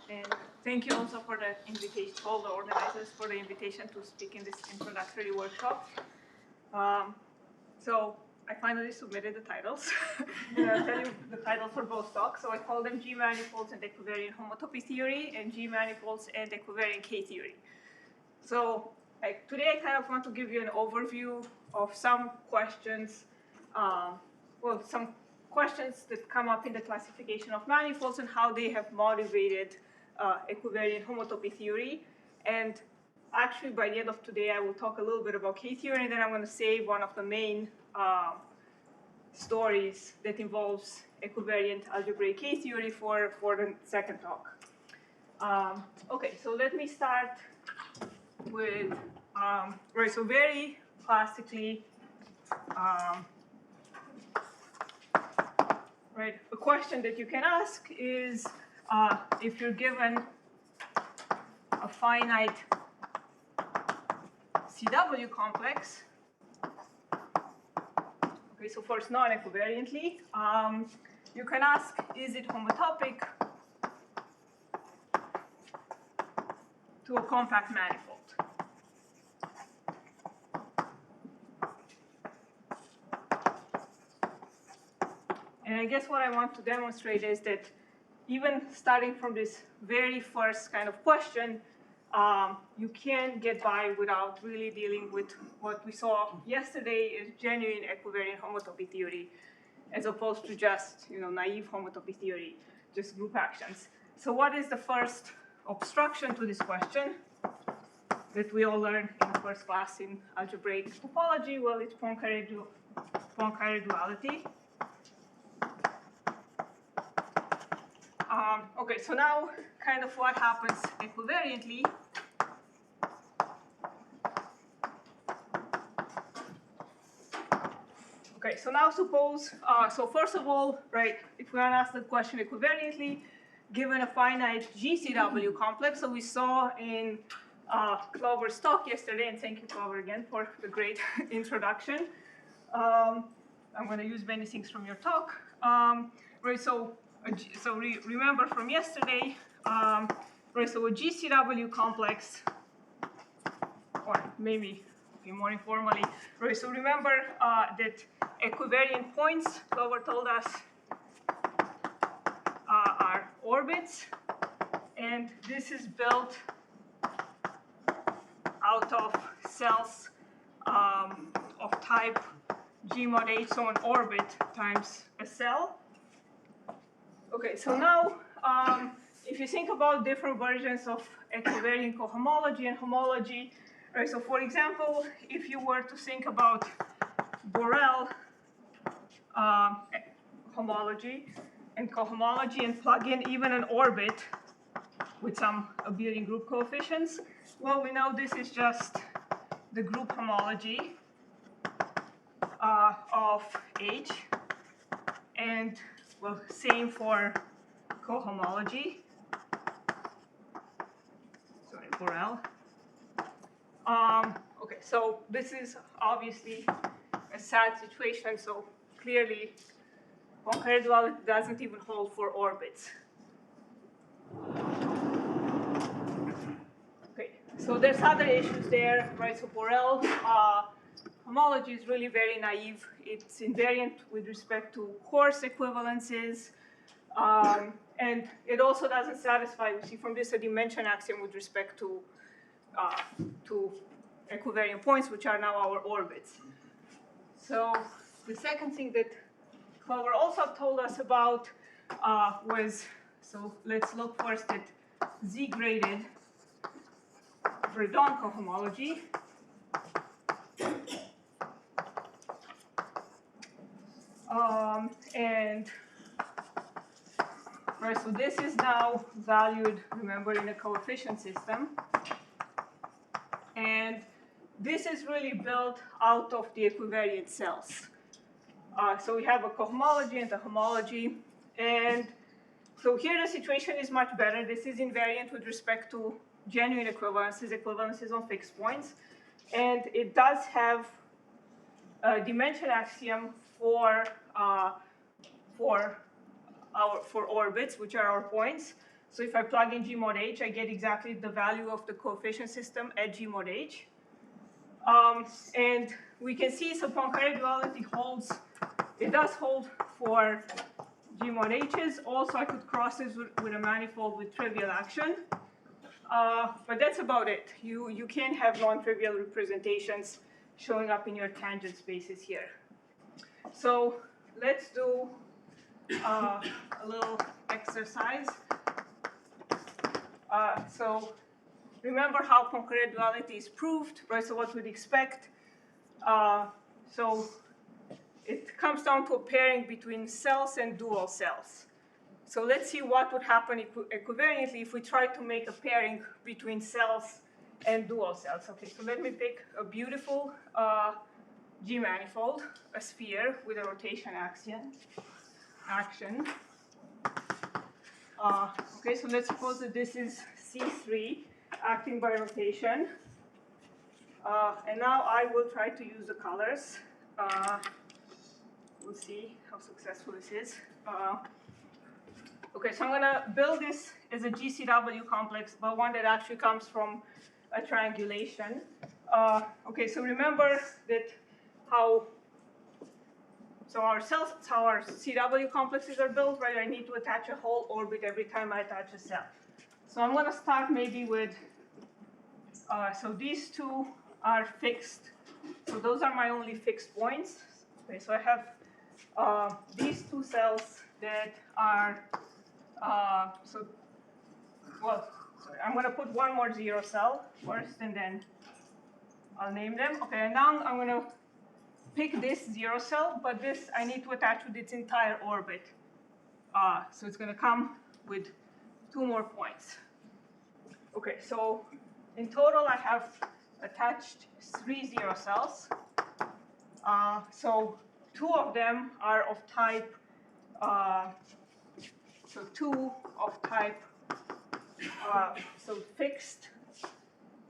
And thank you also for the invitation, all the organizers for the invitation to speak in this introductory workshop. So I finally submitted the titles, and I'll tell you the titles for both talks. So I call them G-manifolds and Equivariant Homotopy theory, and G-manifolds and Equivariant K-theory. So today I kind of want to give you an overview of some questions, some questions that come up in the classification of manifolds and how they have motivated equivariant homotopy theory. And actually, by the end of today, I will talk a little bit about K-theory, and then I'm going to save one of the main stories that involves equivariant algebraic K-theory for the second talk. Okay, so let me start with, right, so very classically, right, a question that you can ask is if you're given a finite CW complex, okay, so first non-equivariantly, you can ask, is it homotopic to a compact manifold? And I guess what I want to demonstrate is that even starting from this very first kind of question, you can't get by without really dealing with what we saw yesterday is genuine equivariant homotopy theory, as opposed to just naive homotopy theory, just group actions. So what is the first obstruction to this question that we all learned in the first class in algebraic topology? Well, it's Poincaré duality. Okay, so now kind of what happens equivariantly. Okay, so now suppose, so first of all, right, if we want to ask the question equivariantly, given a finite GCW complex, so we saw in Clover's talk yesterday, and thank you, Clover, again, for the great introduction. I'm going to use many things from your talk. Right, so remember from yesterday, right, so a GCW complex, or maybe more informally, right, so remember that equivariant points, Clover told us, are orbits, and this is built out of cells of type G mod H, so an orbit times a cell. Okay, so now if you think about different versions of equivariant cohomology and homology, right, so for example, if you were to think about Borel homology and cohomology and plug in even an orbit with some abelian group coefficients, well, we know this is just the group homology of H, and well, same for cohomology. Sorry, Borel. Okay, so this is obviously a sad situation. So clearly, Poincaré duality doesn't even hold for orbits. Okay, so there's other issues there, right? So Borel homology is really very naive. It's invariant with respect to coarse equivalences. And it also doesn't satisfy, we see from this, a dimension axiom with respect to equivariant points, which are now our orbits. So the second thing that Clover also told us about was, so let's look first at Z-graded Verdon cohomology. And right, so this is now valued, remember, in a coefficient system. And this is really built out of the equivariant cells. So we have a cohomology and a homology. And so here the situation is much better. This is invariant with respect to genuine equivalences on fixed points. And it does have a dimension axiom for orbits, which are our points. So if I plug in G mod H, I get exactly the value of the coefficient system at G mod H. And we can see, so Poincaré duality holds, it does hold for G mod H's. Also, I could cross this with a manifold with trivial action. But that's about it. You can't have non-trivial representations showing up in your tangent spaces here. So let's do a little exercise. So remember how Poincaré duality is proved, right? So what we'd expect. So it comes down to a pairing between cells and dual cells. So let's see what would happen equivariantly if we try to make a pairing between cells and dual cells. Okay, so let me pick a beautiful G-manifold, a sphere with a rotation action. Okay, so let's suppose that this is C3 acting by rotation. And now I will try to use the colors. We'll see how successful this is. Okay, so I'm going to build this as a GCW complex, but one that actually comes from a triangulation. Okay, so remember that how our CW complexes are built, right? I need to attach a whole orbit every time I attach a cell. So I'm going to start maybe with, so these two are fixed. So those are my only fixed points. Okay, so I have these two cells that are, sorry, I'm going to put one more zero cell first, and then I'll name them. Okay, and now I'm going to pick this zero cell, but this I need to attach with its entire orbit. So it's going to come with two more points. Okay, so in total I have attached 3 zero cells. So 2 of them are of type, so 2 of type, so fixed,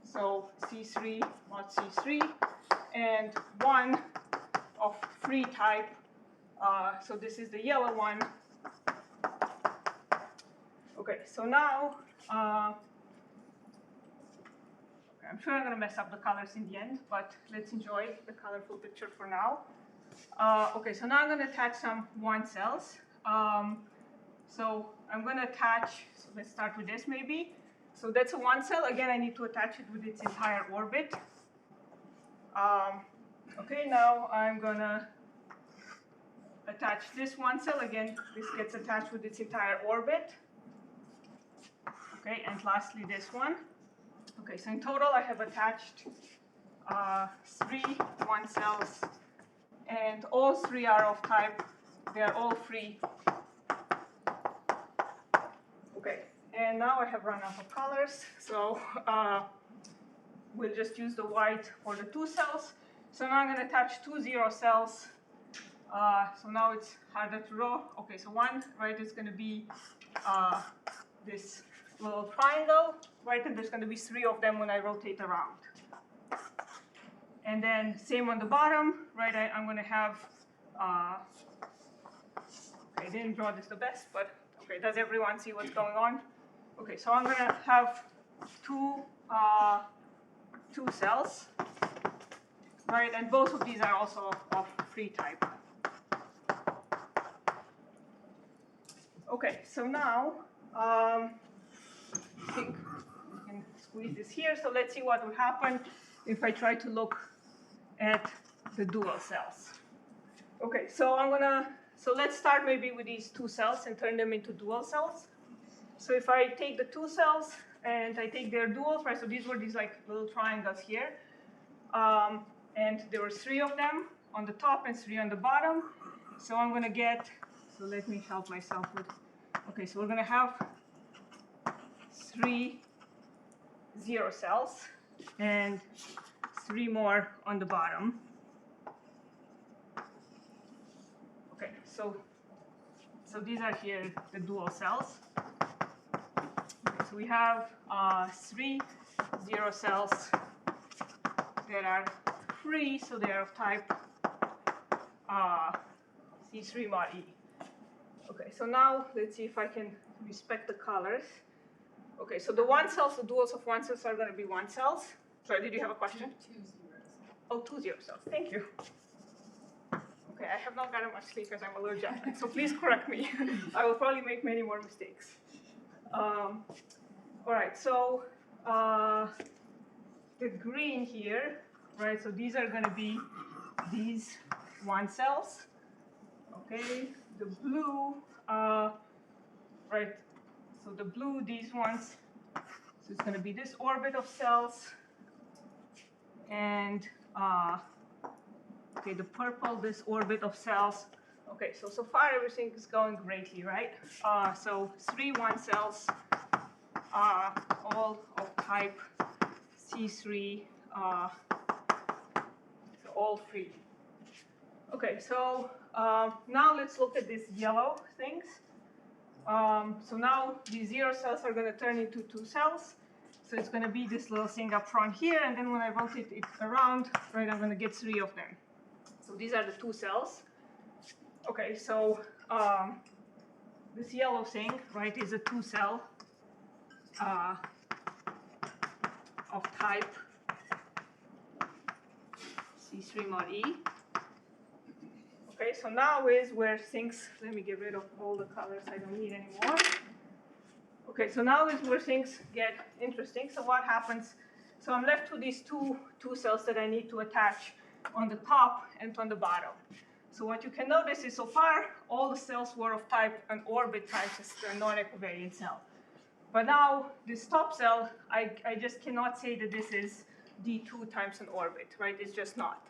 so C3 mod C3, and 1 of free type, so this is the yellow one. Okay, so now, okay, I'm sure I'm going to mess up the colors in the end, but let's enjoy the colorful picture for now. Okay, so now I'm going to attach some 1 cells. So I'm going to attach, so let's start with this maybe. So that's a 1 cell. Again, I need to attach it with its entire orbit. Okay, now I'm going to attach this 1 cell. Again, this gets attached with its entire orbit. Okay, and lastly this one. Okay, so in total I have attached 3 1 cells, and all 3 are of type, they are all free. Okay, and now I have run out of colors, so we'll just use the white for the 2 cells. So now I'm going to attach 2 zero cells. So now it's harder to draw. Okay, so 1, right, is going to be this little triangle, right, and there's going to be 3 of them when I rotate around. And then same on the bottom, right, I'm going to have, okay, I didn't draw this the best, but okay, does everyone see what's going on? Okay, so I'm going to have 2 cells, right, and both of these are also of free type. Okay, so now, I think we can squeeze this here. So let's see what would happen if I try to look at the dual cells. Okay, so so let's start maybe with these 2 cells and turn them into dual cells. So if I take the 2 cells and I take their duals, right, so these were these like little triangles here. And there were 3 of them on the top and 3 on the bottom. So I'm going to get, so let me help myself with, okay, so we're going to have 3 zero cells and 3 more on the bottom. Okay, so these are here the dual cells. Okay, so we have 3 zero cells that are free, so they are of type C3 mod E. Okay, so now let's see if I can respect the colors. Okay, so the one cells, the duals of one cells are going to be one cells. Sorry, did you have a question? 2 zeros. Oh, 2 0 cells. Thank you. Okay, I have not gotten much sleep because I'm a little jet lagged, so please correct me. I will probably make many more mistakes. All right, so the green here, right? So these are going to be these one cells. Okay, the blue, right? So the blue, these ones. So it's going to be this orbit of cells, and okay, the purple, this orbit of cells. Okay, so far everything is going greatly, right? So 3 1 cells, all of type C3, so all free. Okay, so now let's look at these yellow things. So now these 0 cells are going to turn into 2 cells. So it's going to be this little thing up front here, and then when I rotate it around, right, I'm going to get 3 of them. So these are the 2 cells. Okay, so this yellow thing, right, is a 2 cell of type C3 mod E. Okay, so now is where things, let me get rid of all the colors I don't need anymore. Okay, so now is where things get interesting. So what happens? So I'm left with these two cells that I need to attach on the top and on the bottom. So what you can notice is so far, all the cells were of type an orbit times a non-equivariant cell. But now this top cell, I just cannot say that this is D2 times an orbit, right? It's just not.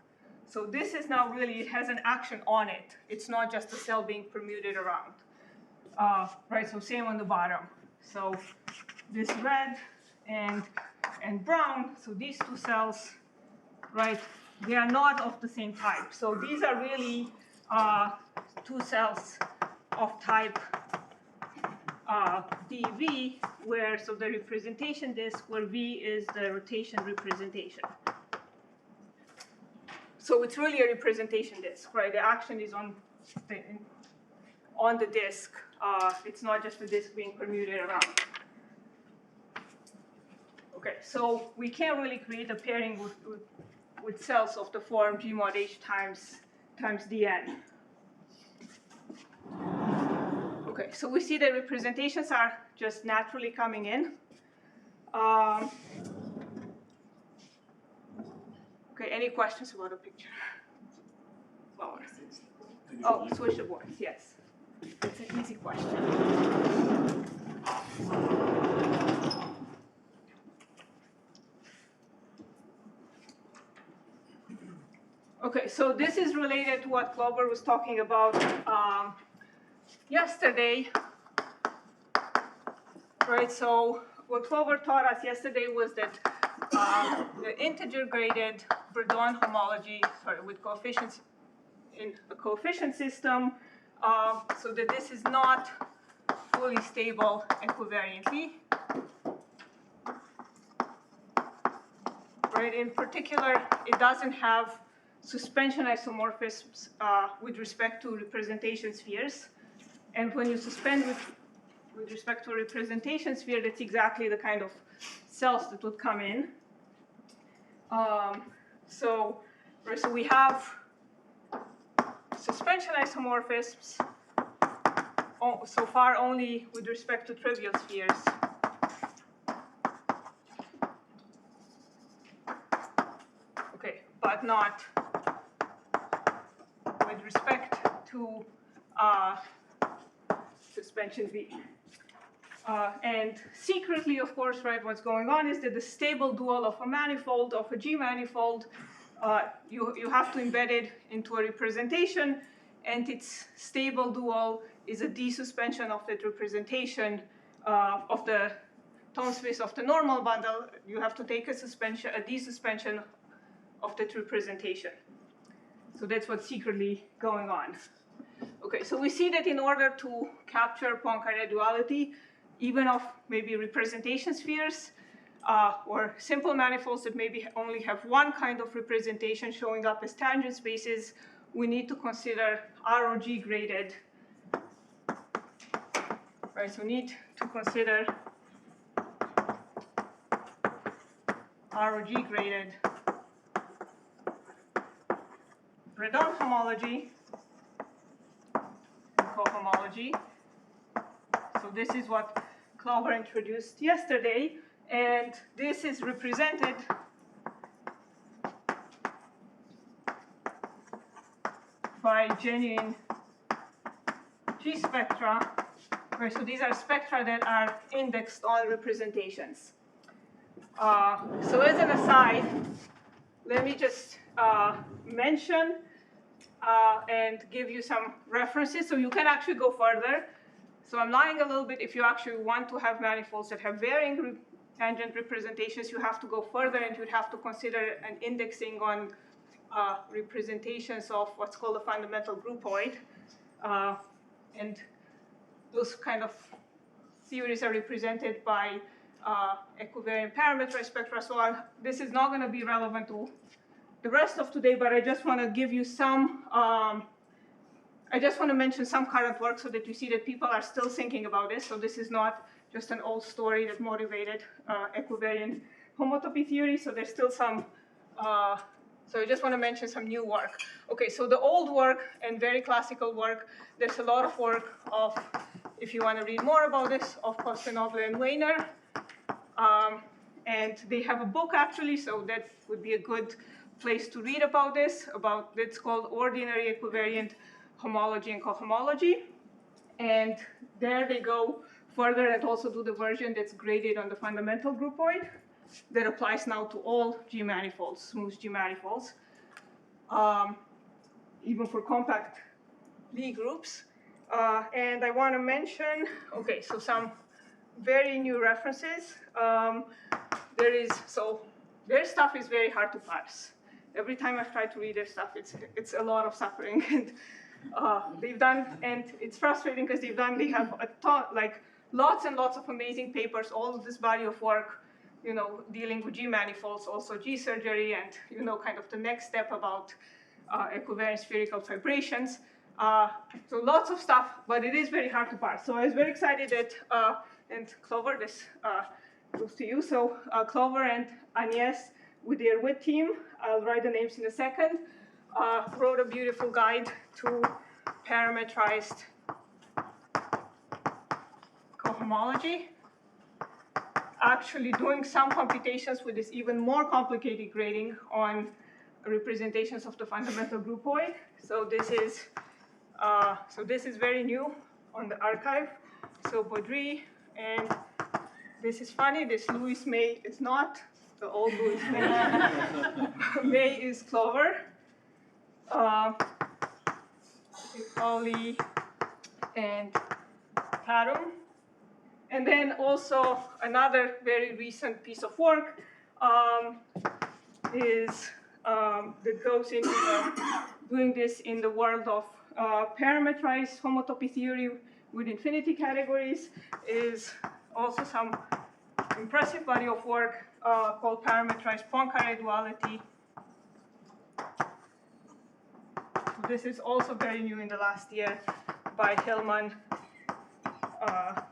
So this is now really, it has an action on it. It's not just a cell being permuted around. Right, so same on the bottom. So this red and brown, so these 2 cells, right, they are not of the same type. So these are really 2 cells of type dV, where, so the representation disk, where V is the rotation representation. So it's really a representation disk, right? The action is on the disk. It's not just the disk being permuted around. Okay, so we can't really create a pairing with cells of the form G mod H times dn. Okay, so we see the representations are just naturally coming in. Okay, any questions about the picture? Lower. Oh, switch the boards, yes. It's an easy question. Okay, so this is related to what Clover was talking about yesterday. Right, so what Clover taught us yesterday was that the integer graded Verdon homology, with coefficients in a coefficient system, so that this is not fully stable equivariantly. Right, in particular, it doesn't have suspension isomorphisms with respect to representation spheres. And when you suspend with respect to a representation sphere, that's exactly the kind of cells that would come in. So we have suspension isomorphisms so far only with respect to trivial spheres. Okay, but not with respect to suspension V. And secretly, of course, right, what's going on is that the stable dual of a manifold, of a G-manifold, you have to embed it into a representation, and its stable dual is a D-suspension of that representation of the tone space of the normal bundle. You have to take a D-suspension of that representation. So that's what's secretly going on. Okay, so we see that in order to capture Poincaré duality, even of maybe representation spheres, or simple manifolds that maybe only have one kind of representation showing up as tangent spaces, we need to consider ROG graded right? So need to consider ROG graded Redon homology and cohomology. So this is what Clover introduced yesterday, and this is represented by genuine G spectra. Right, so these are spectra that are indexed on representations. So as an aside, let me just mention and give you some references so you can actually go further. So I'm lying a little bit. If you actually want to have manifolds that have varying tangent representations, you have to go further and you'd have to consider an indexing on representations of what's called a fundamental groupoid. And those kind of theories are represented by equivariant parameterized spectra. So this is not going to be relevant to the rest of today, but I just want to give you some, I just want to mention some current work so that you see that people are still thinking about this. So this is not just an old story that motivated equivariant homotopy theory. So there's still some, so I just want to mention some new work. Okay, so the old work and very classical work, there's a lot of work of, if you want to read more about this, of Kostanoglu and Weiner. And they have a book actually, so that would be a good place to read about this, it's called Ordinary Equivariant Homology and Cohomology. And there they go further and also do the version that's graded on the fundamental groupoid that applies now to all G-manifolds, smooth G-manifolds, even for compact Lie groups. And I want to mention, okay, so some very new references. Their stuff is very hard to parse. Every time I've tried to read their stuff, it's a lot of suffering. And they've done, and it's frustrating because they have a ton, like lots and lots of amazing papers, all of this body of work, you know, dealing with G-manifolds, also G-surgery, and, you know, kind of the next step about equivariant spherical fibrations. So lots of stuff, but it is very hard to parse. So I was very excited that, and Clover, this goes to you. So Clover and Agnes, with their WIT team, I'll write the names in a second, wrote a beautiful guide to parametrized cohomology, actually doing some computations with this even more complicated grading on representations of the fundamental groupoid. So this is very new on the archive. So Baudry, and this is funny, this Louis May is not the old Louis May. May is Clover. Pauli and Tarum. And then also another very recent piece of work is that goes into doing this in the world of parametrized homotopy theory with infinity categories, is also some impressive body of work called parametrized Poincaré duality. This is also very new in the last year by Hillman,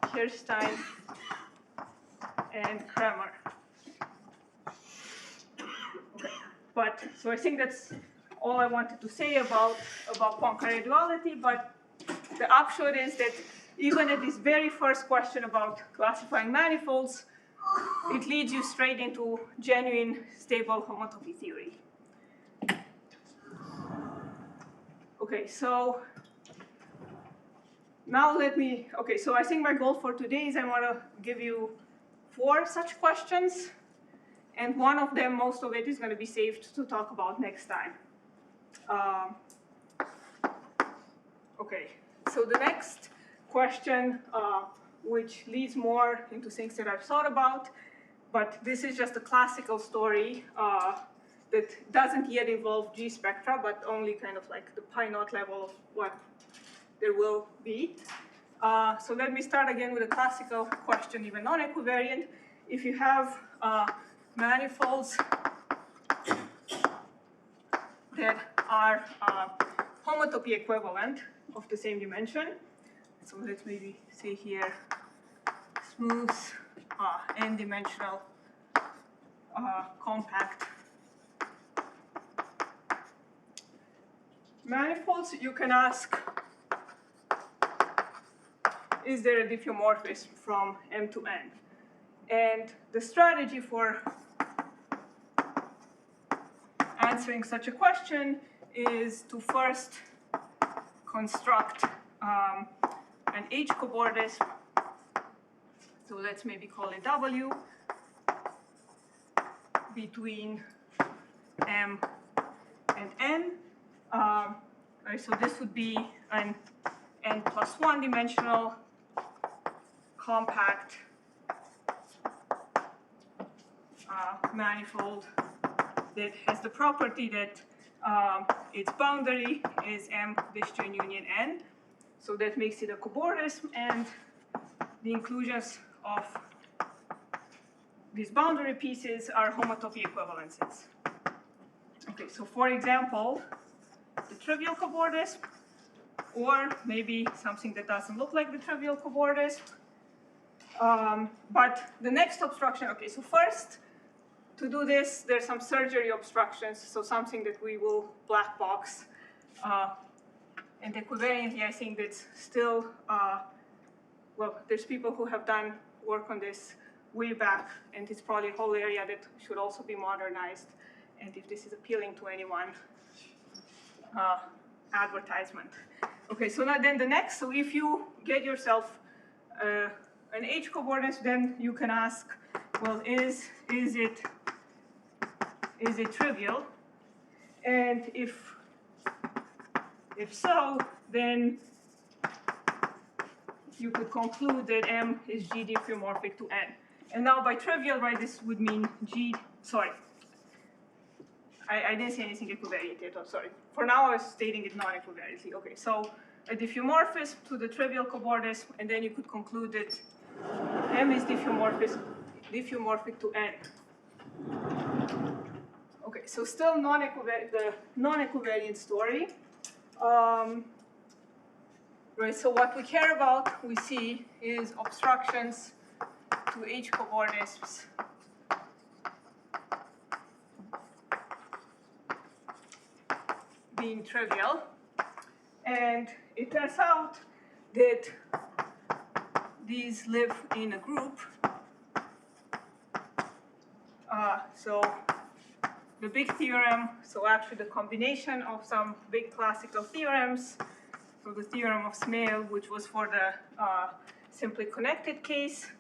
Kirstein, and Kramer. Okay. But so I think that's all I wanted to say about Poincaré duality. But the upshot is that even at this very first question about classifying manifolds, it leads you straight into genuine stable homotopy theory. Okay, so now so I think my goal for today is I want to give you 4 such questions, and one of them, most of it, is going to be saved to talk about next time. Okay, so the next question, which leads more into things that I've thought about, but this is just a classical story that doesn't yet involve G spectra, but only kind of like the pi naught level of what there will be. So let me start again with a classical question, even non-equivariant. If you have manifolds that are homotopy equivalent of the same dimension, So let's maybe say here smooth n-dimensional compact manifolds. You can ask, is there a diffeomorphism from M to N? And the strategy for answering such a question is to first construct an H-cobordism. So let's maybe call it W between M and N. Right, so this would be an N plus 1 dimensional compact manifold that has the property that its boundary is M disjoint union N. So that makes it a cobordism, and the inclusions of these boundary pieces are homotopy equivalences. Okay, so for example, the trivial cobordism, or maybe something that doesn't look like the trivial cobordism. But the next obstruction, okay, so first, to do this, there's some surgery obstructions, so something that we will black box. And equivariantly, I think that's still, well, there's people who have done work on this way back, and it's probably a whole area that should also be modernized. And if this is appealing to anyone, advertisement. Okay, so now then the next, so if you get yourself an H-cobordism, then you can ask, well, is it trivial? And if so, then you could conclude that M is G diffeomorphic to N. And now by trivial, right, this would mean G, sorry. I didn't say anything equivariant yet, oh, sorry. For now, I was stating it non-equivariantly. Okay, so a diffeomorphism to the trivial cobordism, and then you could conclude that M is diffeomorphic to N. Okay, so still the non-equivariant story. Right, so what we care about, we see, is obstructions to H-cobordisms being trivial. And it turns out that these live in a group. So the big theorem, so actually the combination of some big classical theorems. So the theorem of Smale, which was for the simply connected case,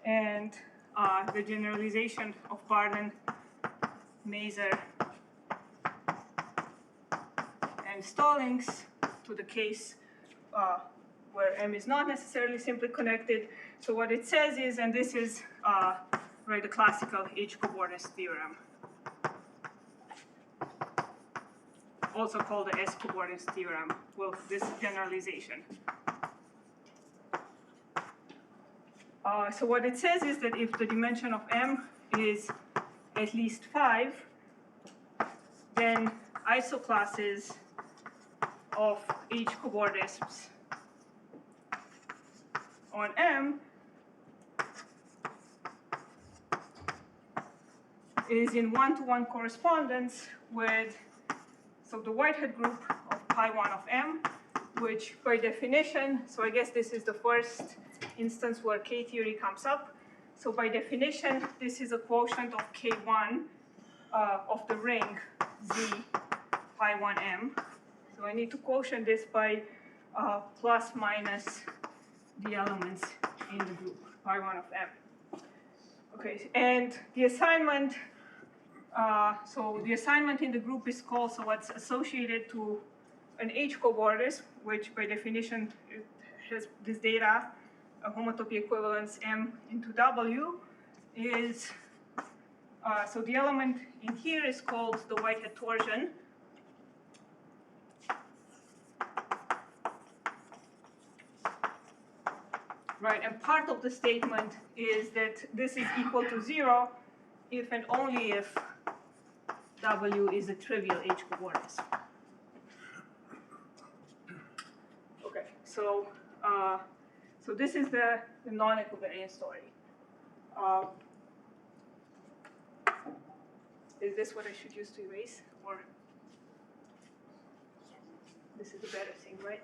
and the generalization of Barden, Maser, and Stallings to the case where M is not necessarily simply connected. So what it says is, and this is right, the classical H-cobordism theorem, also called the S-cobordism theorem, well, this generalization. So what it says is that if the dimension of M is at least 5, then isoclasses of H-cobordisms on M is in one-to-one correspondence with, so the Whitehead group of pi1 of M, which by definition, so I guess this is the first instance where K-theory comes up. So by definition, this is a quotient of K1 of the ring Z pi1M. So I need to quotient this by plus minus the elements in the group, pi1 of M. Okay, and the assignment, so the assignment in the group is called, so what's associated to an H-cobordism, which by definition it has this data, a homotopy equivalence M into W, is, so the element in here is called the Whitehead torsion. Right, and part of the statement is that this is equal to 0 if and only if W is a trivial H-cobordism. Okay, so So this is the non-equivariant story. Is this what I should use to erase, or this is a better thing, right?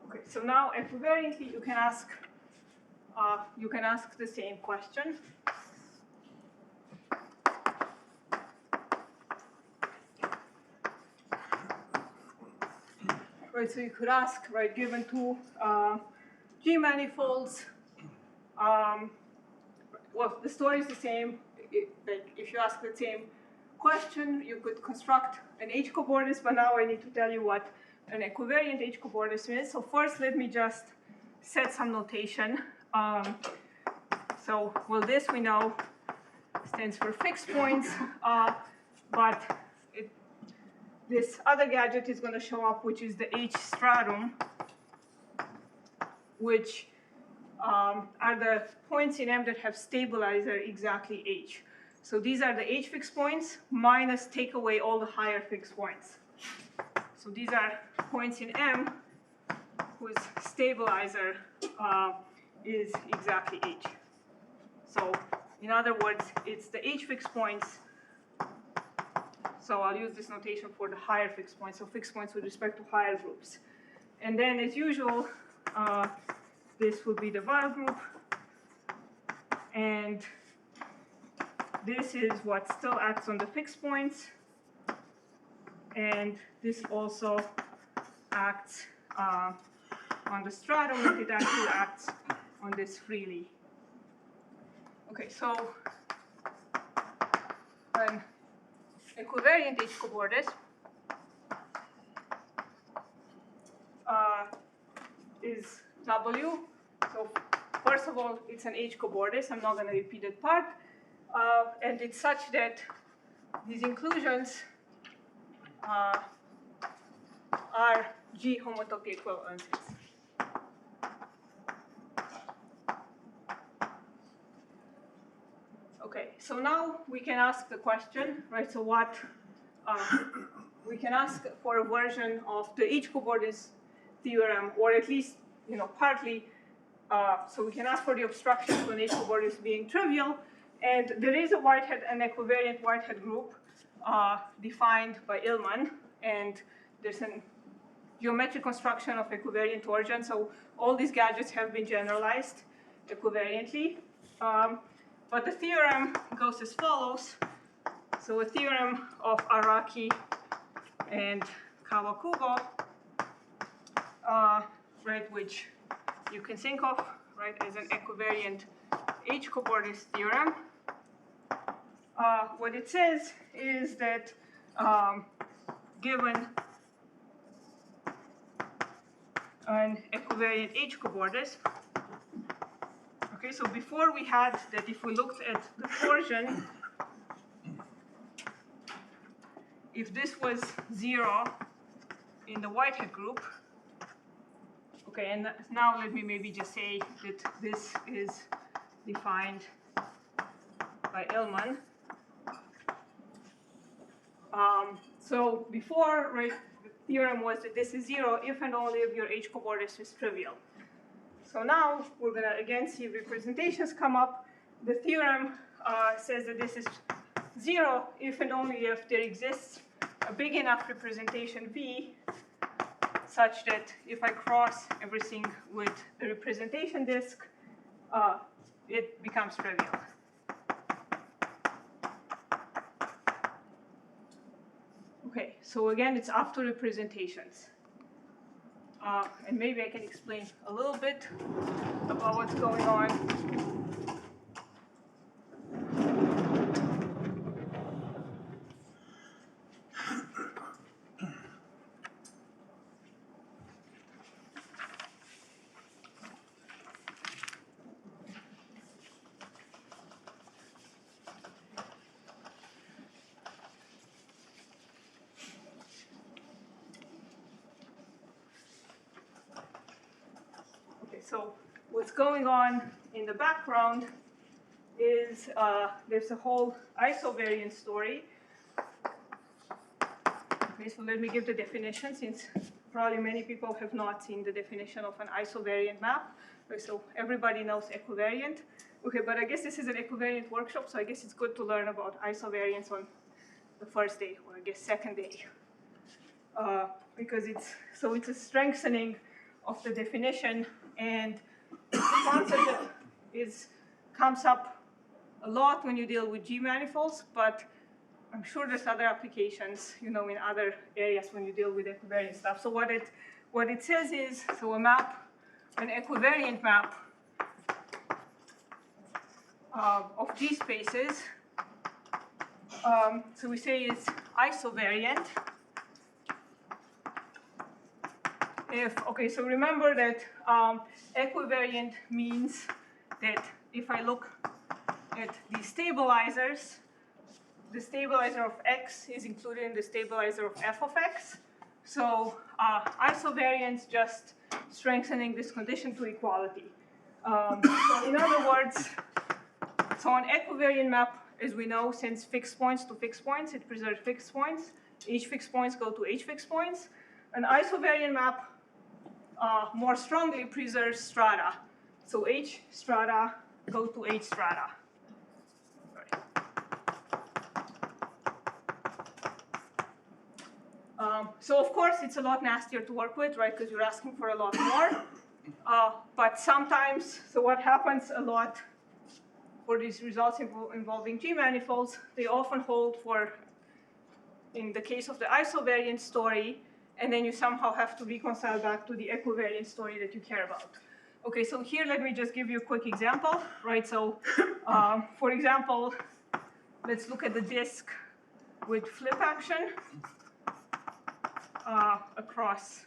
Okay, so now equivariantly you can ask the same question. Right, so you could ask, right, given two G-manifolds, well, the story is the same. Like, if you ask the same question, you could construct an H-cobordism, but now I need to tell you what an equivariant H-cobordism is. So first, let me just set some notation. So, well, this we know stands for fixed points, but this other gadget is going to show up, which is the H stratum, which are the points in M that have stabilizer exactly H. So these are the H fixed points minus take away all the higher fixed points. So these are points in M whose stabilizer is exactly H. So in other words, it's the H fixed points. So I'll use this notation for the higher fixed points, so fixed points with respect to higher groups. And then, as usual, this will be the Weil group. And this is what still acts on the fixed points. And this also acts on the stratum, and it actually acts on this freely. Okay, so an equivariant H-cobordism is W. So first of all, it's an H-cobordism. I'm not going to repeat that part. And it's such that these inclusions are G homotopy equivalences. Okay, so now we can ask the question, right? So what we can ask for a version of the H-cobordism theorem, or at least, partly. So we can ask for the obstruction to an H-cobordism being trivial, and there is an equivariant Whitehead group defined by Illman, and there's a geometric construction of equivariant origin. So all these gadgets have been generalized equivariantly. But the theorem goes as follows. So a theorem of Araki and Kawakubo, right, which you can think of, right, as an equivariant H-cobordism theorem. What it says is that given an equivariant H-cobordism, okay, so before we had that if we looked at the torsion, if this was 0 in the Whitehead group, okay, and now let me maybe just say that this is defined by Illman. So before, right, the theorem was that this is 0 if and only if your H-cobordism is trivial. So now we're going to again see representations come up. The theorem says that this is 0 if and only if there exists a big enough representation V such that if I cross everything with the representation disk, it becomes trivial. Okay, so again, it's after representations. And maybe I can explain a little bit about what's going on. So what's going on in the background is there's a whole isovariant story. Okay, so let me give the definition, since probably many people have not seen the definition of an isovariant map. Okay, so everybody knows equivariant. Okay, but I guess this is an equivariant workshop, so I guess it's good to learn about isovariance on the first day, or I guess second day. Because it's a strengthening of the definition, and the concept that comes up a lot when you deal with G-manifolds, but I'm sure there's other applications, in other areas when you deal with equivariant stuff. So what it says is, so an equivariant map of G spaces, so we say it's isovariant. So remember that equivariant means that if I look at the stabilizers, the stabilizer of x is included in the stabilizer of f of x. So isovariance just strengthening this condition to equality. So in other words, so an equivariant map, as we know, sends fixed points to fixed points. It preserves fixed points. H fixed points go to H fixed points. An isovariant map more strongly preserves strata. So H strata go to H strata. So of course, it's a lot nastier to work with, right? Because you're asking for a lot more. But sometimes, so what happens a lot for these results involving G-manifolds, they often hold for, in the case of the isovariant story, and then you somehow have to reconcile back to the equivariant story that you care about. Okay, so here let me just give you a quick example, right? So for example, let's look at the disk with flip action across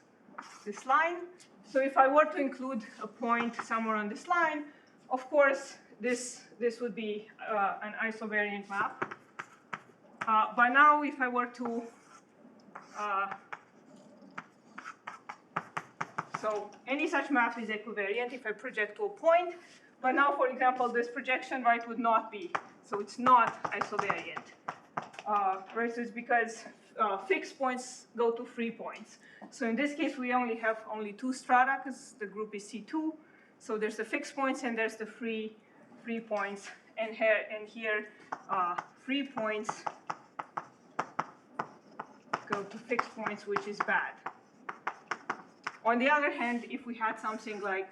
this line. So if I were to include a point somewhere on this line, of course, this would be an isovariant map. But now if I were to, so any such map is equivariant if I project to a point. But now, for example, this projection, right, would not be. So it's not isovariant. Right, so it's because fixed points go to free points. So in this case, we only have two strata because the group is C2. So there's the fixed points and there's the free points. And here free points go to fixed points, which is bad. On the other hand, if we had something like,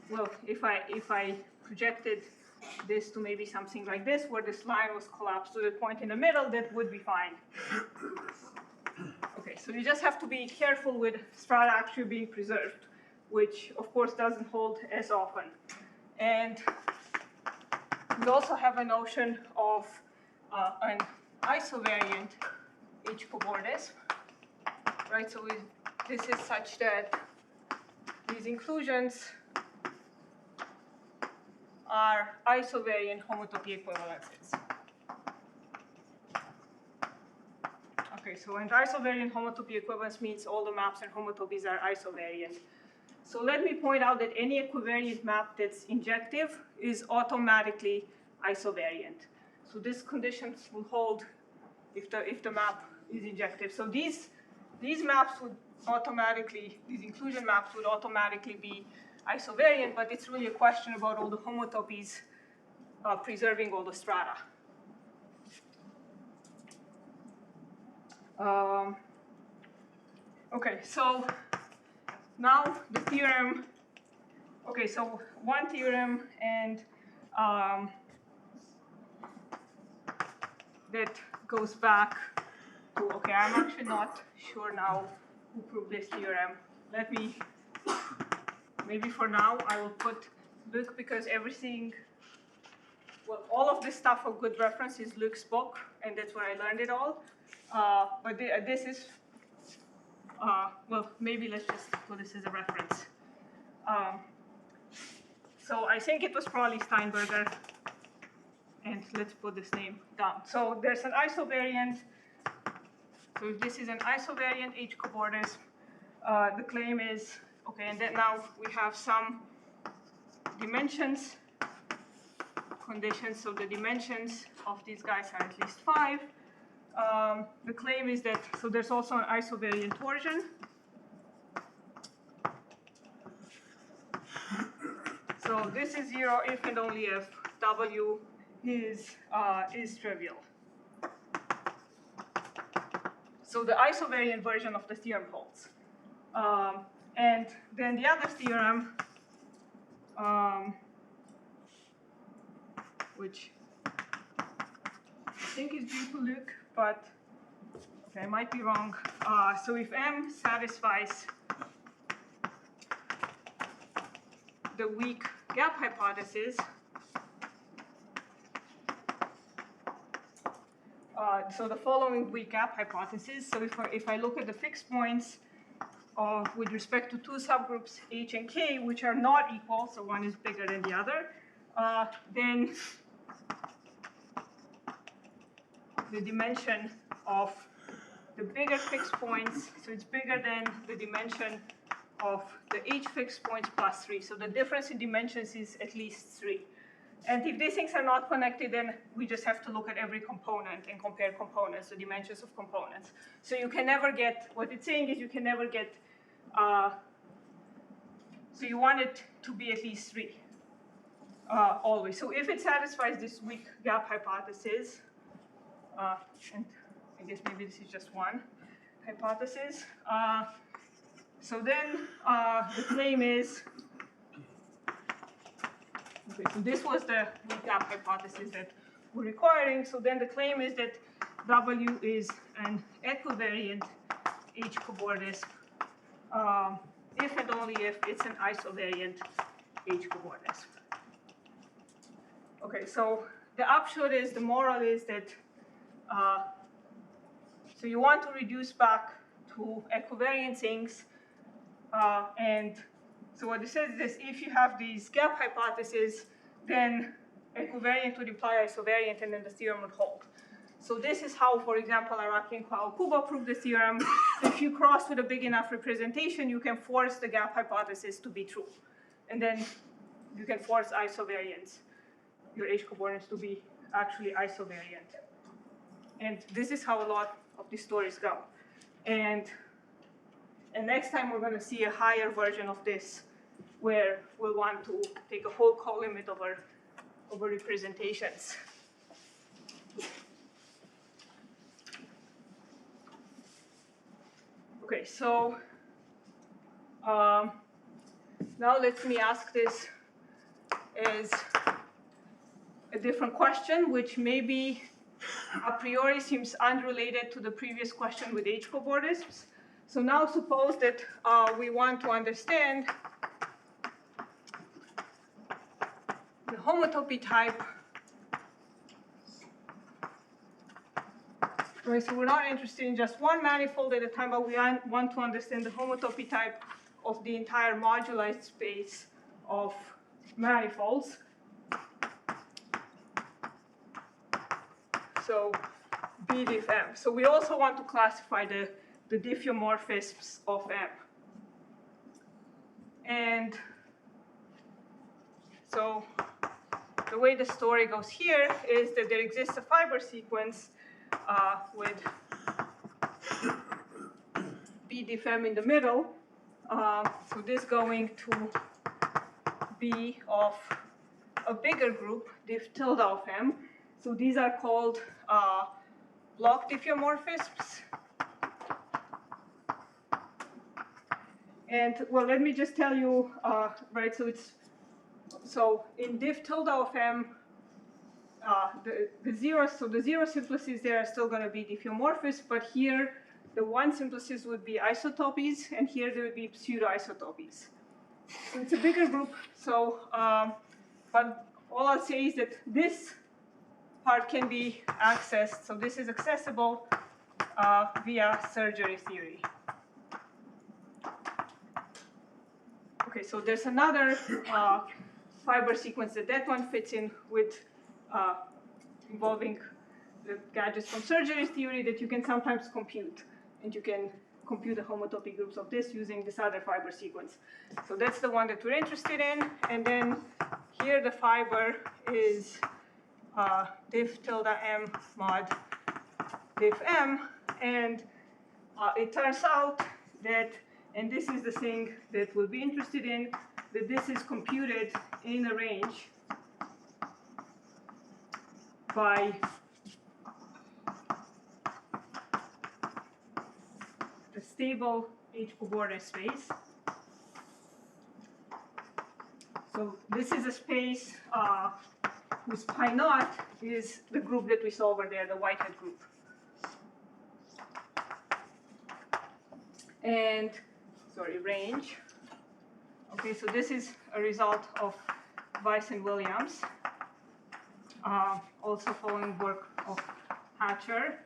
well, if I projected this to maybe something like this, where this line was collapsed to the point in the middle, that would be fine. Okay, so you just have to be careful with strata actually being preserved, which of course doesn't hold as often. And we also have a notion of an isovariant H-cobordism, right? So this is such that these inclusions are isovariant homotopy equivalences. Okay, so and isovariant homotopy equivalence means all the maps and homotopies are isovariant. So let me point out that any equivariant map that's injective is automatically isovariant. So this condition will hold if the map is injective. So these maps would automatically, these inclusion maps would automatically be isovariant, but it's really a question about all the homotopies preserving all the strata. Okay, so now the theorem. Okay, so one theorem and that goes back to, okay, I'm actually not sure now who proved this theorem. Let me, maybe for now, I will put Luc, because everything, well, all of this stuff of good reference is Luc's book, and that's where I learned it all. But this is, well, maybe let's just put this as a reference. So I think it was probably Steinberger, and let's put this name down. So there's an isovariant, so if this is an isovariant H-cobordism, the claim is Okay, and then now we have some dimensions, conditions, so the dimensions of these guys are at least 5. The claim is that, so there's also an isovariant torsion. So this is 0 if and only if W is trivial. So the isovariant version of the theorem holds. And then the other theorem, which I think is due to Luke, but okay, I might be wrong. So if M satisfies the weak gap hypothesis, so the following weak gap hypothesis, so if I look at the fixed points with respect to 2 subgroups H and K, which are not equal, so one is bigger than the other, then the dimension of the bigger fixed points, so it's bigger than the dimension of the H fixed points plus 3. So the difference in dimensions is at least 3. And if these things are not connected, then we just have to look at every component and compare components, the dimensions of components. So you can never get, what it's saying is you can never get, so you want it to be at least 3, always. So if it satisfies this weak gap hypothesis, and I guess maybe this is just one hypothesis, so then the claim is, okay, so this was the weak gap hypothesis that we're requiring. So then the claim is that W is an equivariant H-cobordism if and only if it's an isovariant H-cobordism. Okay, so the upshot is, the moral is that, so you want to reduce back to equivariant things, and so what it says is if you have these gap hypotheses, then equivariant would imply isovariant, and then the theorem would hold. So this is how, for example, Araki and Kawakubo proved the theorem. If you cross with a big enough representation, you can force the gap hypothesis to be true. And then you can force isovariants, your H-cobordisms, to be actually isovariant. And this is how a lot of these stories go. And next time we're going to see a higher version of this, where we'll want to take a whole co-limit over representations. Okay, so now let me ask this as a different question, which maybe a priori seems unrelated to the previous question with H-cobordisms. So now suppose that we want to understand the homotopy type. Right, so we're not interested in just one manifold at a time, but we want to understand the homotopy type of the entire modularized space of manifolds. So B diff M. So we also want to classify the diffeomorphisms of M. And so the way the story goes here is that there exists a fiber sequence with B diff M in the middle. So this going to be of a bigger group, diff tilde of M. So these are called block diffeomorphisms. And well, let me just tell you, right? So in diff tilde of M, the zeros, so the zero simplices there are still going to be diffeomorphous, but here the one simplices would be isotopies, and here there would be pseudo-isotopies. So it's a bigger group. So, but all I'll say is that this part can be accessed. So this is accessible via surgery theory. Okay, so there's another fiber sequence that one fits in with involving the gadgets from surgery theory that you can sometimes compute, and you can compute the homotopy groups of this using this other fiber sequence. So that's the one that we're interested in. And then here the fiber is diff tilde m mod diff m. And it turns out that, and this is the thing that we'll be interested in, that this is computed in a range by the stable H-cobordism space. So this is a space whose pi naught is the group that we saw over there, the whitehead group. And, sorry, range. Okay, so this is a result of Weiss and Williams, also following work of Hatcher.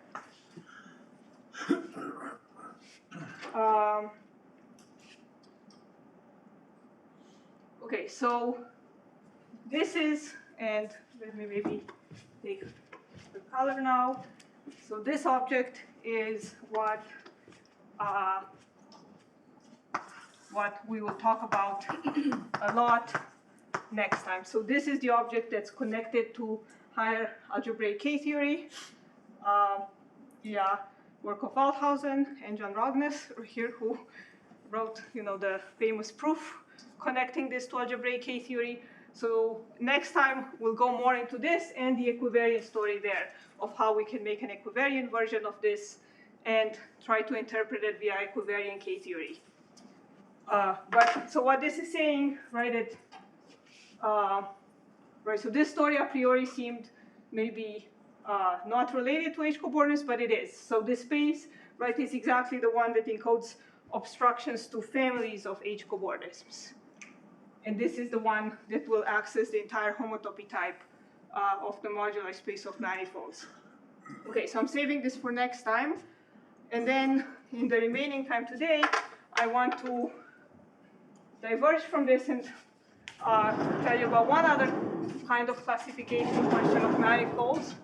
Okay, so this is, and let me maybe take the color now. So this object is what we will talk about a lot next time. So this is the object that's connected to higher algebraic K-theory. Work of Waldhausen and John Rogness here, who wrote, the famous proof connecting this to algebraic K-theory. So next time we'll go more into this and the equivariant story there of how we can make an equivariant version of this and try to interpret it via equivariant K-theory. So what this is saying, right? So this story a priori seemed maybe not related to H-cobordism, but it is. So this space, right, is exactly the one that encodes obstructions to families of H-cobordisms. And this is the one that will access the entire homotopy type of the moduli space of manifolds. Okay, so I'm saving this for next time. And then in the remaining time today, I want to diverge from this and tell you about one other kind of classification question of manifolds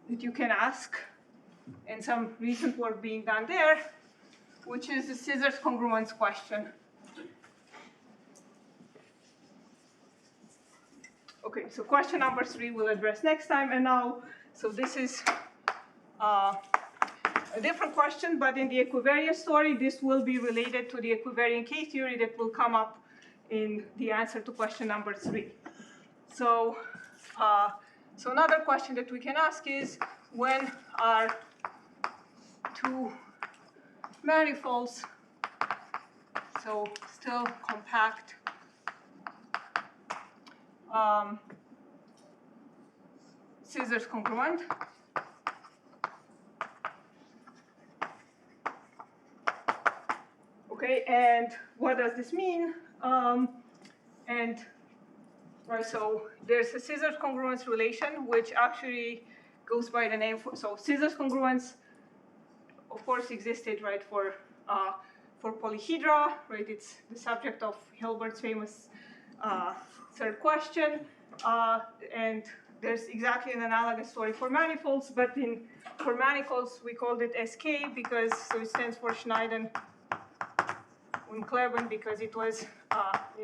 that you can ask, and some recent work being done there, which is the scissors congruence question. Okay, so question number 3 we'll address next time, and now, so this is a different question, but in the equivariant story, this will be related to the equivariant K-theory that will come up in the answer to question number 3. So, so another question that we can ask is, when are two manifolds, so still compact, scissors congruent? Okay, and what does this mean? Right, so there's a scissors congruence relation, which actually goes by the name. So scissors congruence, of course, existed, right, for polyhedra, right? It's the subject of Hilbert's famous third question, and there's exactly an analogous story for manifolds. But for manifolds, we called it SK because it stands for Schneiden und Kleben, because it was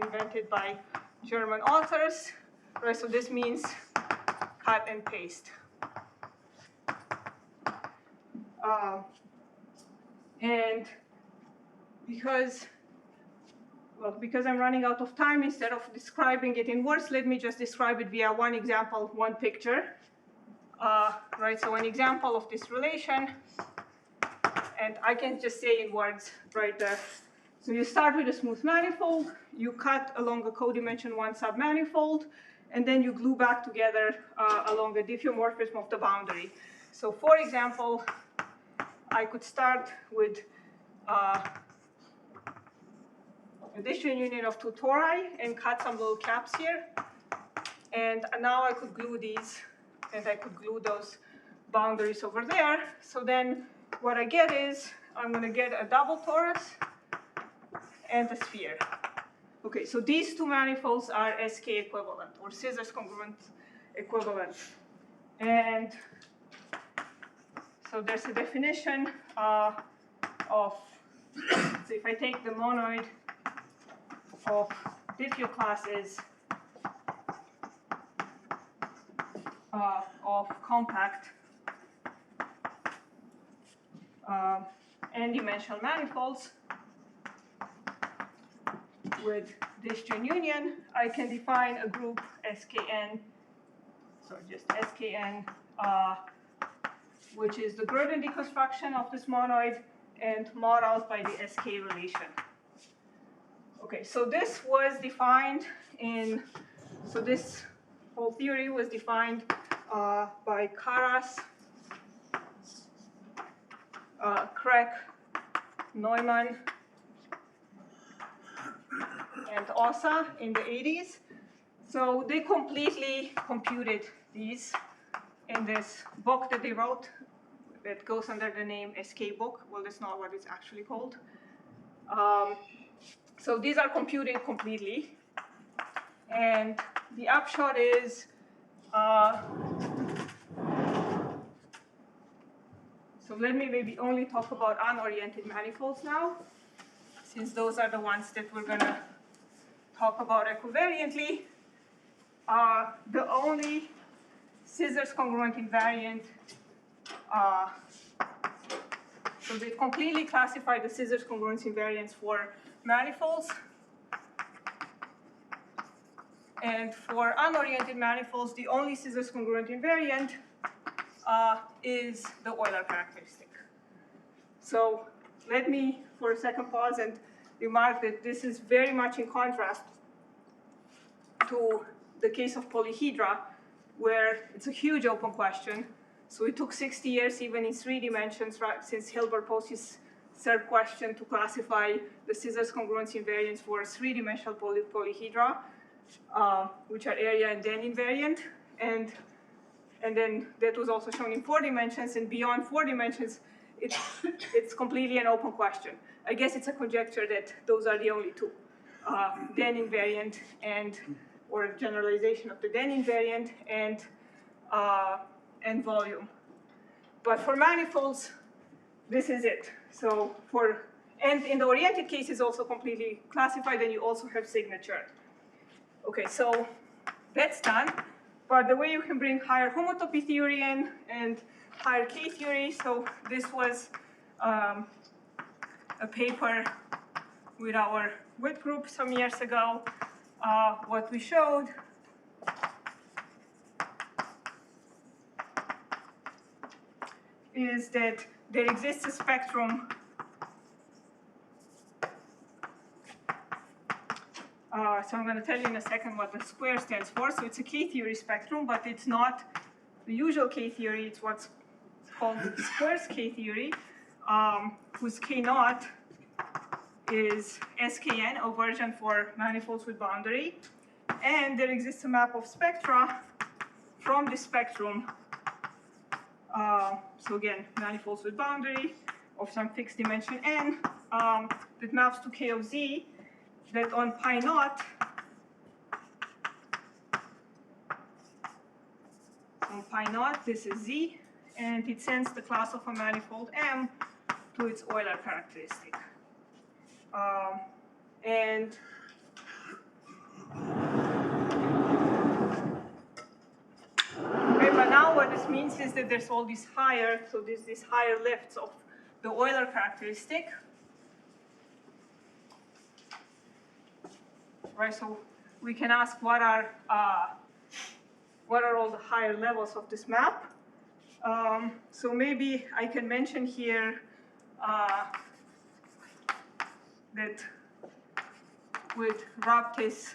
invented by German authors, right? So this means cut and paste. And because I'm running out of time, instead of describing it in words, let me just describe it via one example, one picture. Right, so an example of this relation, and I can just say in words, right? So you start with a smooth manifold, you cut along a codimension 1 submanifold, and then you glue back together along a diffeomorphism of the boundary. So for example, I could start with a disunion of two tori and cut some little caps here. And now I could glue these, and I could glue those boundaries over there. So then what I get is, I'm going to get a double torus and a sphere. Okay, so these two manifolds are SK equivalent, or scissors congruent equivalent. And so there's a definition of So if I take the monoid of diffuse classes of compact n-dimensional manifolds with disjoint union, I can define a group SKN, sorry, just SKN, which is the Grothendieck deconstruction of this monoid and modeled by the SK relation. Okay, so this was defined in, so this whole theory was defined by Karas, Craig, Neumann, and Ossa in the 80s. So they completely computed these in this book that they wrote that goes under the name SK book. Well, that's not what it's actually called. So these are computed completely. And the upshot is, so let me maybe only talk about unoriented manifolds now, since those are the ones that we're going to talk about equivariantly. The only scissors congruent invariant, so they completely classify the scissors congruence invariants for manifolds. And for unoriented manifolds, the only scissors congruent invariant is the Euler characteristic. So let me, for a second, pause and remark that this is very much in contrast to the case of polyhedra, where it's a huge open question. So it took 60 years, even in 3 dimensions, right, since Hilbert posed his third question to classify the scissors congruence invariants for 3-dimensional polyhedra, which are area and then invariant. And then that was also shown in 4 dimensions, and beyond 4 dimensions, it's completely an open question. I guess it's a conjecture that those are the only two, then invariant or generalization of the then invariant and volume. But for manifolds, this is it. So and in the oriented case is also completely classified, and you also have signature. Okay, so that's done. But the way you can bring higher homotopy theory in and higher K theory, so this was a paper with our WIT group some years ago. What we showed is that there exists a spectrum so I'm going to tell you in a second what the square stands for. So it's a K-theory spectrum, but it's not the usual K-theory. It's what's called squares K-theory, whose K0 is SKN, a version for manifolds with boundary. And there exists a map of spectra from this spectrum. So again, manifolds with boundary of some fixed dimension n that maps to K of Z, that on pi naught, this is Z, and it sends the class of a manifold M to its Euler characteristic. Okay, but now what this means is that there's all these higher, so there's these higher lifts of the Euler characteristic. Right, so we can ask what are all the higher levels of this map. So maybe I can mention here that with Raptis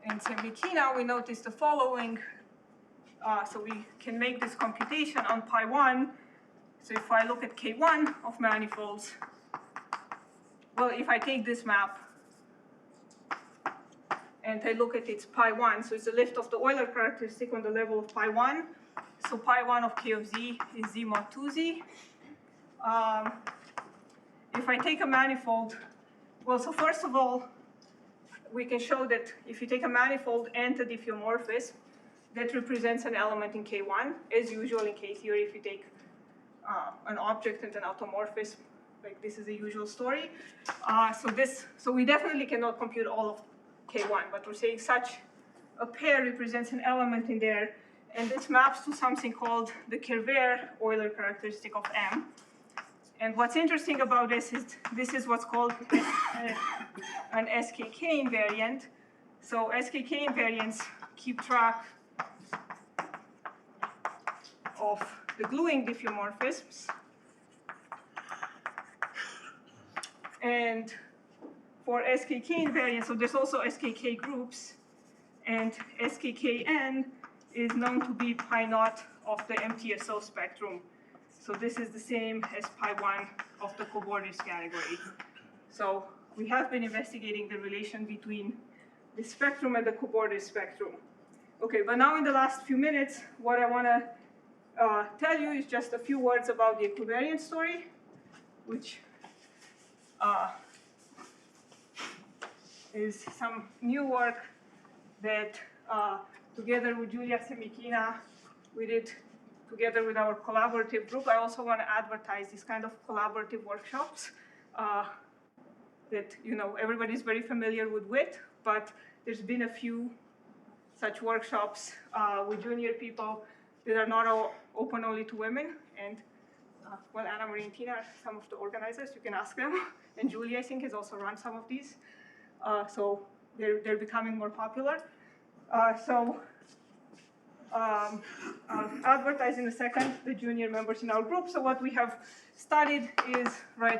and Semikina, we notice the following. So we can make this computation on pi 1. So if I look at K1 of manifolds, well, if I take this map, and I look at its pi 1, so it's a lift of the Euler characteristic on the level of pi 1. So pi 1 of K of Z is Z mod 2Z. If I take a manifold, well, so first of all, we can show that if you take a manifold and a diffeomorphism, that represents an element in K1, as usual in K theory, if you take an object and an automorphism, like this is the usual story. So we definitely cannot compute all of K1, but we're saying such a pair represents an element in there, and this maps to something called the Kervaire Euler characteristic of M. And what's interesting about this is what's called an SKK invariant. So SKK invariants keep track of the gluing diffeomorphisms. And for SKK invariants, so there's also SKK groups, and SKKN is known to be pi naught of the MTSO spectrum. So this is the same as pi 1 of the cobordism category. So we have been investigating the relation between the spectrum and the cobordism spectrum. Okay, but now in the last few minutes, what I want to tell you is just a few words about the equivariant story, which is some new work that together with Julia Semikina, we did together with our collaborative group. I also want to advertise these kind of collaborative workshops that everybody's very familiar with WIT, but there's been a few such workshops with junior people that are not all open only to women. And well, Anna Marie and Tina are some of the organizers. You can ask them. And Julie, I think, has also run some of these. So they're becoming more popular. I'll advertise in a second the junior members in our group. So what we have studied is,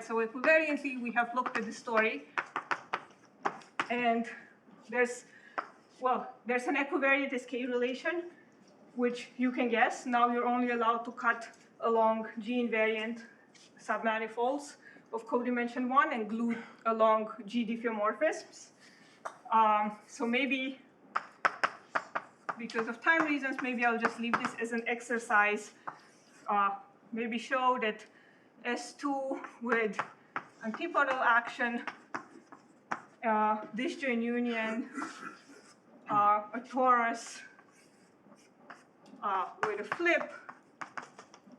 so equivariantly, we have looked at the story. And there's an equivariant SK relation, which you can guess. Now you're only allowed to cut along G-invariant submanifolds of codimension 1 and glue along G diffeomorphisms. So maybe, because of time reasons, maybe I'll just leave this as an exercise. Maybe show that S2 with antipodal action, disjoint union, a torus with a flip,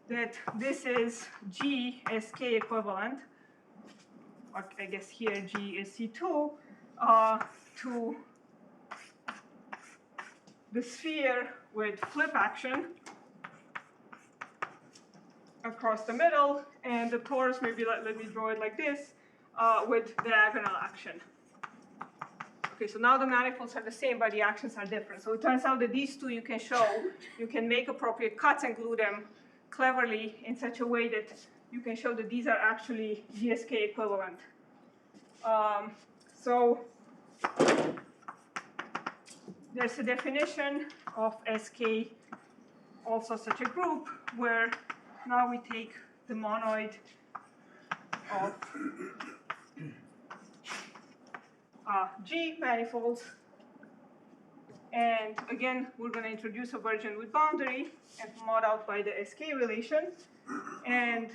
that this is G SK equivalent, or I guess here G is C2, to the sphere with flip action across the middle, and the torus, maybe let me draw it like this, with diagonal action. Okay, so now the manifolds are the same, but the actions are different. So it turns out that these two you can make appropriate cuts and glue them cleverly in such a way that you can show that these are actually GSK equivalent. So there's a definition of SK, also such a group, where now we take the monoid of G manifolds, and again we're going to introduce a version with boundary and mod out by the SK relation. And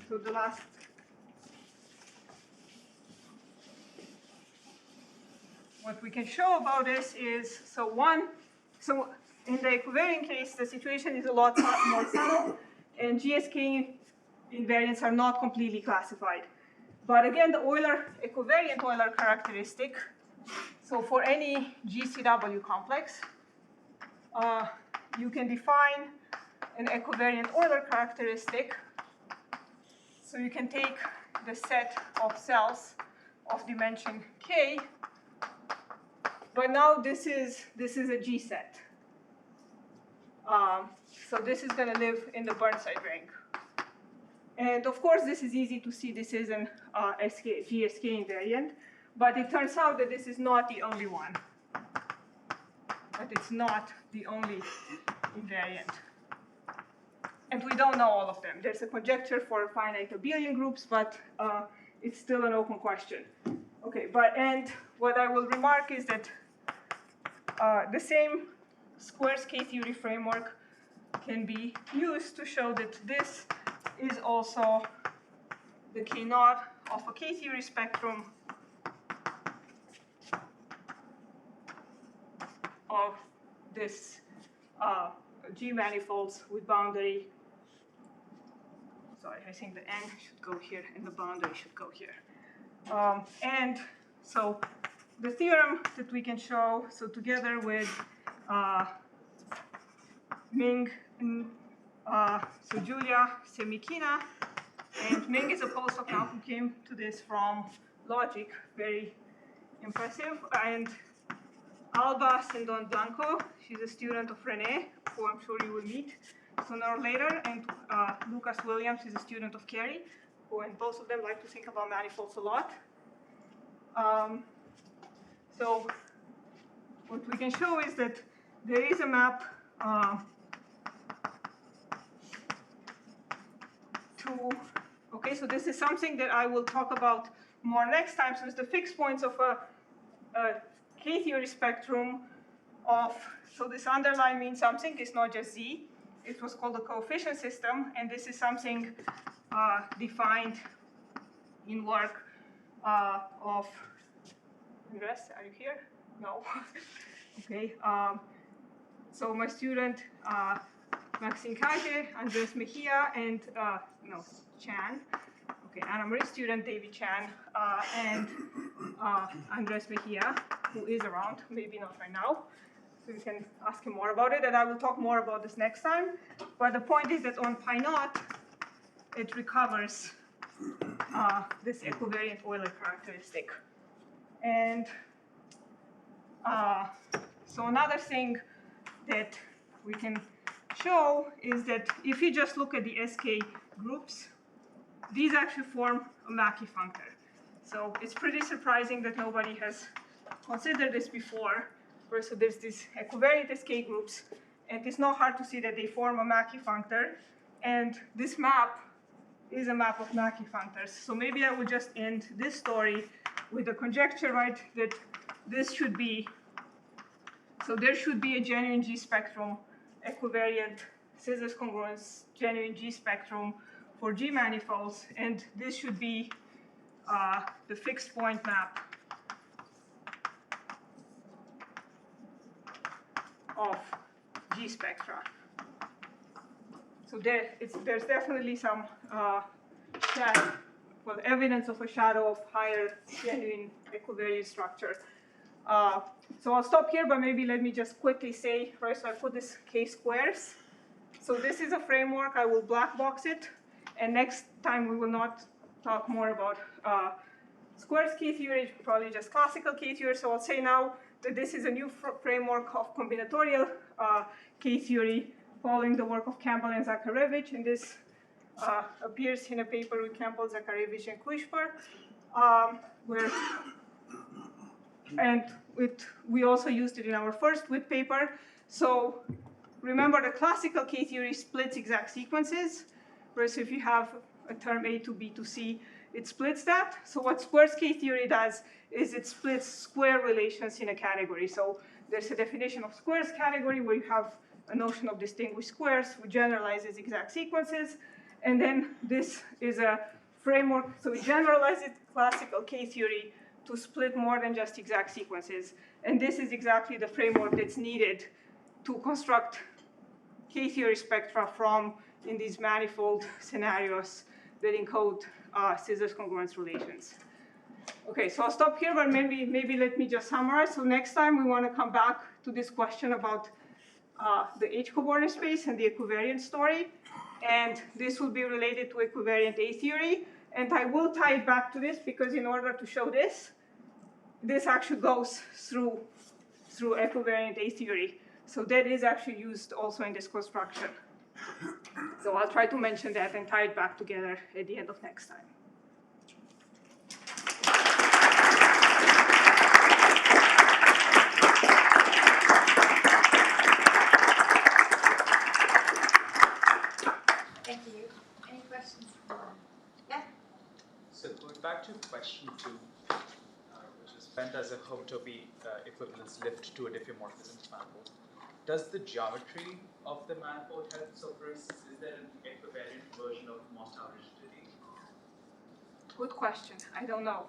so the last what we can show about this is, so in the equivariant case, the situation is a lot more subtle, and GSK invariants are not completely classified. But again, the equivariant Euler characteristic, so for any GCW complex, you can define an equivariant Euler characteristic. So you can take the set of cells of dimension k, but now this is a G set. So this is going to live in the Burnside ring. And of course, this is easy to see. This is an GSK invariant, but it turns out that this is not the only one. But it's not the only invariant. And we don't know all of them. There's a conjecture for finite abelian groups, but it's still an open question. Okay, and what I will remark is that the same squares K-theory framework can be used to show that this is also the K naught of a K-theory spectrum of this G manifolds with boundary. sorry, I think the n should go here and the boundary should go here. And so the theorem that we can show, so together with Ming, and, so Julia Semikina, and Ming is a postdoc now who came to this from logic, very impressive, and Alba Sindon Blanco, she's a student of René, who I'm sure you will meet sooner or later, and Lucas Williams is a student of Carey, who, and both of them like to think about manifolds a lot. So what we can show is that there is a map to, okay, so this is something that I will talk about more next time. So it's the fixed points of a K-theory spectrum of, so this underline means something, it's not just Z. It was called a coefficient system, and this is something defined in work of, Andres, are you here? No. Okay. So my student, Maxine Kaje, Andres Mejia, and, Chan. Okay, Anna Marie's student, David Chan, and Andres Mejia, who is around, maybe not right now. So you can ask him more about it, and I will talk more about this next time. But the point is that on pi naught, it recovers this equivariant Euler characteristic. And so another thing that we can show is that if you just look at the SK groups, these actually form a Mackey functor. So it's pretty surprising that nobody has considered this before. So there's these equivariant SK groups, and it's not hard to see that they form a Mackey functor. And this map is a map of Mackey functors. So maybe I would just end this story with a conjecture, right, that this should be, so there should be a genuine G spectrum, equivariant scissors congruence, genuine G spectrum for G manifolds, and this should be the fixed point map of G spectra. So there's definitely some evidence of a shadow of higher genuine equivariant structure. So I'll stop here, but maybe let me just quickly say, right, so I put this K squares. So this is a framework, I will black box it, and next time we will not talk more about squares K-theory, probably just classical K-theory. So I'll say now that this is a new framework of combinatorial K-theory following the work of Campbell and Zakharevich, and this appears in a paper with Campbell, Zakharevich, and Kuishper, we also used it in our first WIT paper. So remember, the classical K-theory splits exact sequences, whereas if you have a term A to B to C, it splits that. So what squares K-theory does is it splits square relations in a category. So there's a definition of squares category where you have a notion of distinguished squares, which generalizes exact sequences. And then this is a framework, so we generalize it, classical K-theory, to split more than just exact sequences. And this is exactly the framework that's needed to construct K-theory spectra from in these manifold scenarios that encode scissors congruence relations. Okay, so I'll stop here, but maybe let me just summarize. So next time we want to come back to this question about the H-cobordism space and the equivariant story. And this will be related to equivariant A-theory. And I will tie it back to this because in order to show this, this actually goes through equivariant A-theory. So that is actually used also in this construction. So I'll try to mention that and tie it back together at the end of next time. Thank you. Any questions? Yeah? So going back to question 2, which is meant as a homotopy equivalence lift to a diffeomorphism manifold. Does the geometry of the manifold help? So for instance, is there an equivariant version of Moscow rigidity? Good question. I don't know.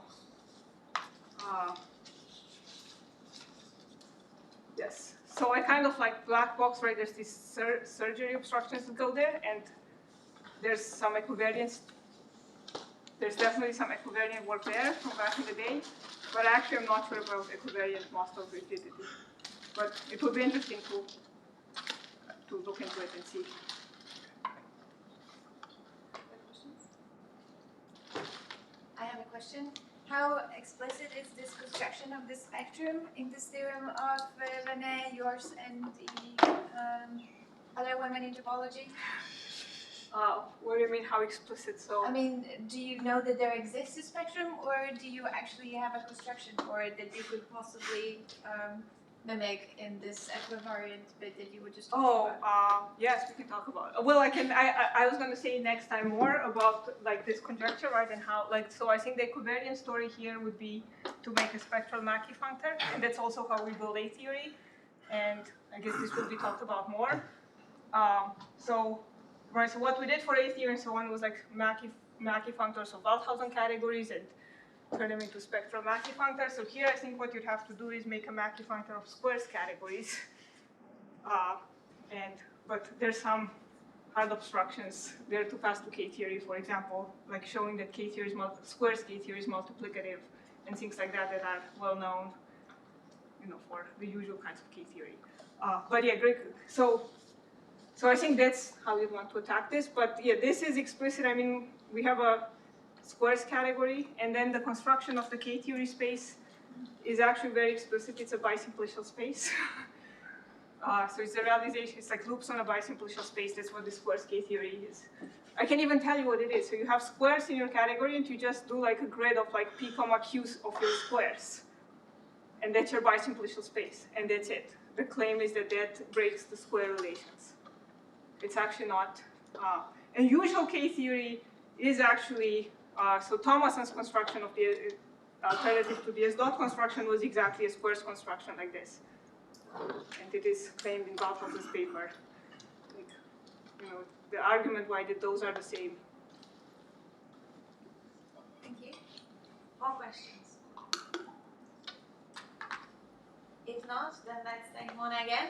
Yes. So I kind of like black box, right? There's these surgery obstructions that go there, and there's some equivariance. There's definitely some equivariant work there from back in the day, but actually I'm not sure about equivariant most of rigidity. But it would be interesting to look into it and see. I have a question. How explicit is this construction of the spectrum in this theorem of René, yours, and the other women in topology? What do you mean, how explicit? So I mean, do you know that there exists a spectrum, or do you actually have a construction for it that you could possibly mimic in this equivariant bit that you were just talking about? Yes, we can talk about it. Well, I was going to say next time more about like this conjecture, right, and how so I think the equivariant story here would be to make a spectral Mackey functor, and that's also how we build A-theory, and I guess this will be talked about more. Right, so what we did for A-theory and so on was like Mackey functors of Waldhausen categories and turn them into spectral Mackey functors. So here I think what you'd have to do is make a Mackey functor of squares categories. But there's some hard obstructions there to pass to K-theory, for example, like showing that K-theory is squares K-theory is multiplicative and things like that that are well known, for the usual kinds of K-theory. But yeah, great. So I think that's how we want to attack this. But yeah, this is explicit. I mean, we have a squares category, and then the construction of the K-theory space is actually very explicit. It's a bisimplicial space. So it's a realization. It's like loops on a bisimplicial space. That's what the squares K-theory is. I can even tell you what it is. So you have squares in your category, and you just do like a grid of like p comma q's of your squares. And that's your bisimplicial space, and that's it. The claim is that that breaks the square relations. It's actually not. And usual K-theory is actually, so Thomason's construction of the alternative to the S-dot construction was exactly a squares construction like this. And it is claimed in Waldhausen's paper. The argument why that those are the same. Thank you. More questions? If not, then let's thank Mona again.